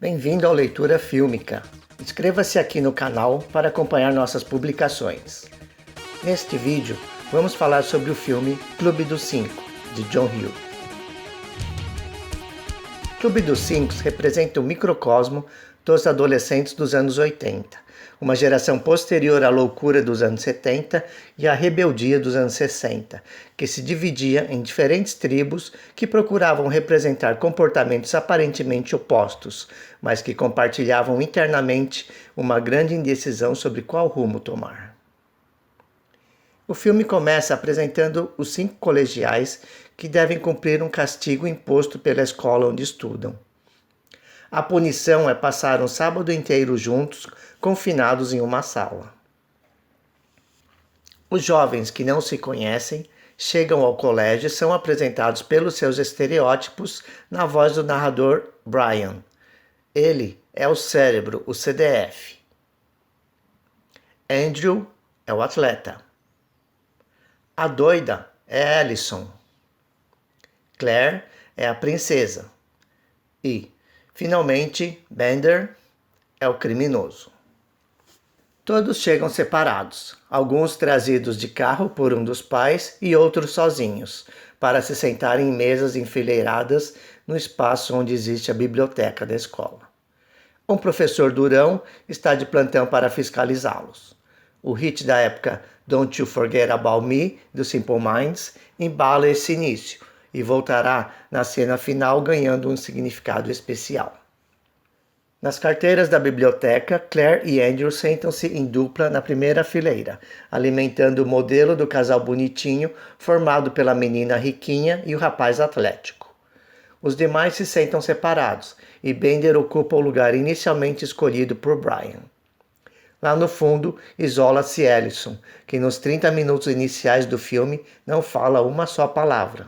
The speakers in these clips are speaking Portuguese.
Bem-vindo ao Leitura Fílmica. Inscreva-se aqui no canal para acompanhar nossas publicações. Neste vídeo, vamos falar sobre o filme Clube dos Cinco, de John Hughes. Clube dos Cinco representa o microcosmo dos adolescentes dos anos 80, uma geração posterior à loucura dos anos 70 e à rebeldia dos anos 60, que se dividia em diferentes tribos que procuravam representar comportamentos aparentemente opostos, mas que compartilhavam internamente uma grande indecisão sobre qual rumo tomar. O filme começa apresentando os 5 colegiais que devem cumprir um castigo imposto pela escola onde estudam. A punição é passar um sábado inteiro juntos, confinados em uma sala. Os jovens que não se conhecem chegam ao colégio e são apresentados pelos seus estereótipos na voz do narrador Brian. Ele é o cérebro, o CDF. Andrew é o atleta. A doida é Allison. Claire é a princesa. E, finalmente, Bender é o criminoso. Todos chegam separados, alguns trazidos de carro por um dos pais e outros sozinhos, para se sentarem em mesas enfileiradas no espaço onde existe a biblioteca da escola. Um professor durão está de plantão para fiscalizá-los. O hit da época Don't You Forget About Me, do Simple Minds, embala esse início e voltará na cena final ganhando um significado especial. Nas carteiras da biblioteca, Claire e Andrew sentam-se em dupla na primeira fileira, alimentando o modelo do casal bonitinho formado pela menina riquinha e o rapaz atlético. Os demais se sentam separados e Bender ocupa o lugar inicialmente escolhido por Brian. Lá no fundo, isola-se Allison, que nos 30 minutos iniciais do filme não fala uma só palavra.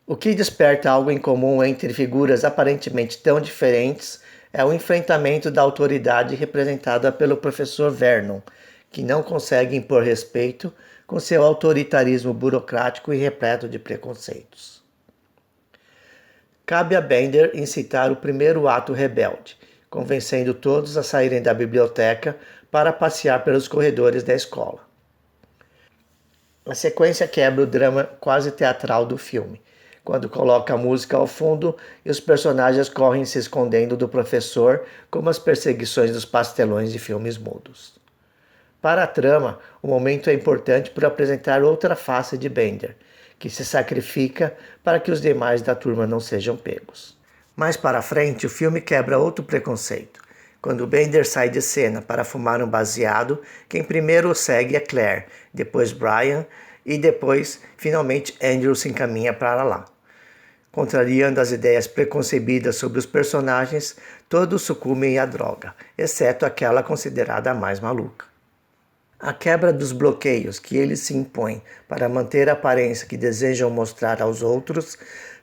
O que desperta algo em comum entre figuras aparentemente tão diferentes é o enfrentamento da autoridade representada pelo professor Vernon, que não consegue impor respeito com seu autoritarismo burocrático e repleto de preconceitos. Cabe a Bender incitar o primeiro ato rebelde, convencendo todos a saírem da biblioteca para passear pelos corredores da escola. A sequência quebra o drama quase teatral do filme, quando coloca a música ao fundo e os personagens correm se escondendo do professor como as perseguições dos pastelões de filmes mudos. Para a trama, o momento é importante por apresentar outra face de Bender, que se sacrifica para que os demais da turma não sejam pegos. Mais para frente, o filme quebra outro preconceito. Quando Bender sai de cena para fumar um baseado, quem primeiro o segue é Claire, depois Brian e depois, finalmente, Andrew se encaminha para lá. Contrariando as ideias preconcebidas sobre os personagens, todos sucumbem à droga, exceto aquela considerada a mais maluca. A quebra dos bloqueios que eles se impõem para manter a aparência que desejam mostrar aos outros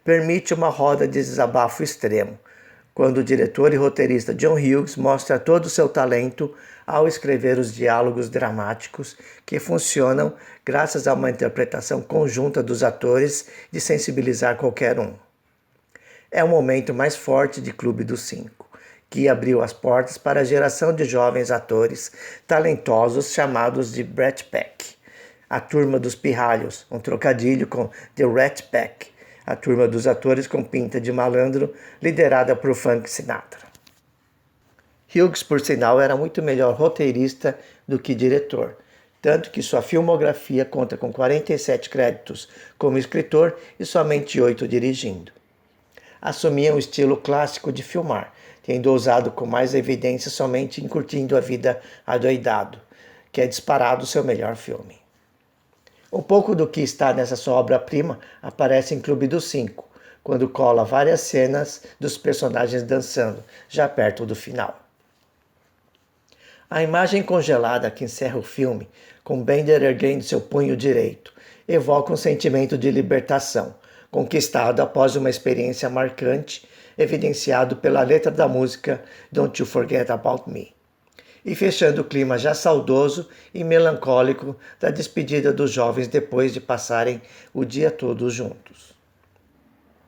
permite uma roda de desabafo extremo, quando o diretor e roteirista John Hughes mostra todo o seu talento ao escrever os diálogos dramáticos que funcionam graças a uma interpretação conjunta dos atores de sensibilizar qualquer um. É o momento mais forte de Clube dos Cinco, que abriu as portas para a geração de jovens atores talentosos chamados de Brat Pack, a turma dos pirralhos, um trocadilho com The Rat Pack, a turma dos atores com pinta de malandro, liderada por Frank Sinatra. Hughes, por sinal, era muito melhor roteirista do que diretor, tanto que sua filmografia conta com 47 créditos como escritor e somente 8 dirigindo. Assumia um estilo clássico de filmar, tendo ousado com mais evidência somente em Curtindo a Vida Adoidado, que é disparado seu melhor filme. Um pouco do que está nessa sua obra-prima aparece em Clube dos Cinco, quando cola várias cenas dos personagens dançando, já perto do final. A imagem congelada que encerra o filme, com Bender erguendo seu punho direito, evoca um sentimento de libertação, conquistado após uma experiência marcante, evidenciado pela letra da música Don't You Forget About Me. E fechando o clima já saudoso e melancólico da despedida dos jovens depois de passarem o dia todo juntos.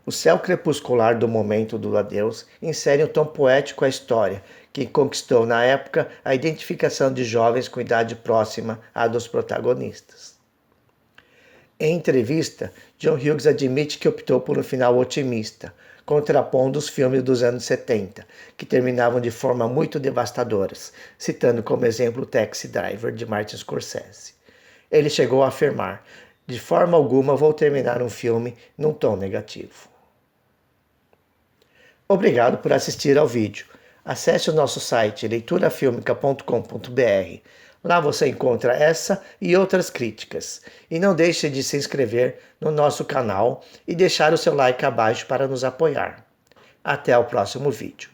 O céu crepuscular do momento do adeus insere um tom poético à história, que conquistou na época a identificação de jovens com idade próxima à dos protagonistas. Em entrevista, John Hughes admite que optou por um final otimista, contrapondo os filmes dos anos 70, que terminavam de forma muito devastadora, citando como exemplo Taxi Driver, de Martin Scorsese. Ele chegou a afirmar: de forma alguma vou terminar um filme num tom negativo. Obrigado por assistir ao vídeo. Acesse o nosso site leiturafilmica.com.br. Lá você encontra essa e outras críticas. E não deixe de se inscrever no nosso canal e deixar o seu like abaixo para nos apoiar. Até o próximo vídeo.